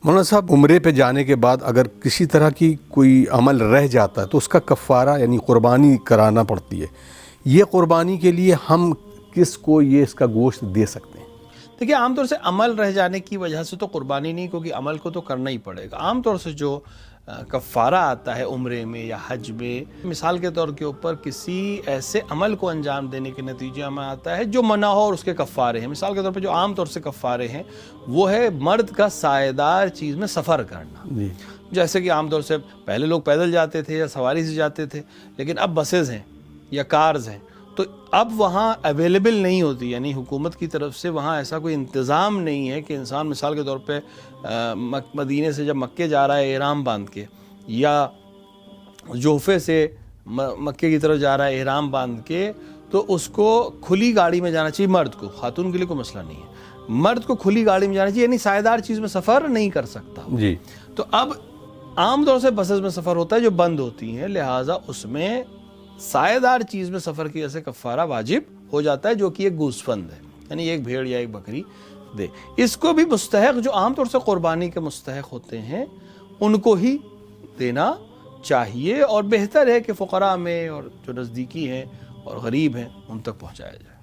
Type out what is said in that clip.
مولانا صاحب، عمرے پہ جانے کے بعد اگر کسی طرح کی کوئی عمل رہ جاتا ہے تو اس کا کفارہ یعنی قربانی کرانا پڑتی ہے. یہ قربانی کے لیے ہم کس کو یہ اس کا گوشت دے سکتے ہیں؟ دیکھیے، عام طور سے عمل رہ جانے کی وجہ سے تو قربانی نہیں، کیونکہ عمل کو تو کرنا ہی پڑے گا. عام طور سے جو کفارہ آتا ہے عمرے میں یا حج میں، مثال کے طور کے اوپر کسی ایسے عمل کو انجام دینے کے نتیجے میں آتا ہے جو منع ہو اور اس کے کفارے ہیں. مثال کے طور پہ جو عام طور سے کفارے ہیں وہ ہے مرد کا سایہ دار چیز میں سفر کرنا. جی. جیسے کہ عام طور سے پہلے لوگ پیدل جاتے تھے یا سواری سے جاتے تھے، لیکن اب بسز ہیں یا کارز ہیں، تو اب وہاں اویلیبل نہیں ہوتی، یعنی حکومت کی طرف سے وہاں ایسا کوئی انتظام نہیں ہے کہ انسان مثال کے طور پہ مدینے سے جب مکے جا رہا ہے احرام باندھ کے، یا جوفے سے مکے کی طرف جا رہا ہے احرام باندھ کے، تو اس کو کھلی گاڑی میں جانا چاہیے. مرد کو، خاتون کے لیے کوئی مسئلہ نہیں ہے، مرد کو کھلی گاڑی میں جانا چاہیے، یعنی سایہ دار چیز میں سفر نہیں کر سکتا. جی. تو اب عام طور سے بسز میں سفر ہوتا ہے جو بند ہوتی ہیں، لہٰذا اس میں سایہ دار چیز میں سفر کی وجہ سے کفارہ واجب ہو جاتا ہے، جو کہ ایک گوسفند ہے، یعنی ایک بھیڑ یا ایک بکری دے. اس کو بھی مستحق، جو عام طور سے قربانی کے مستحق ہوتے ہیں، ان کو ہی دینا چاہیے، اور بہتر ہے کہ فقراء میں اور جو نزدیکی ہیں اور غریب ہیں ان تک پہنچایا جائے.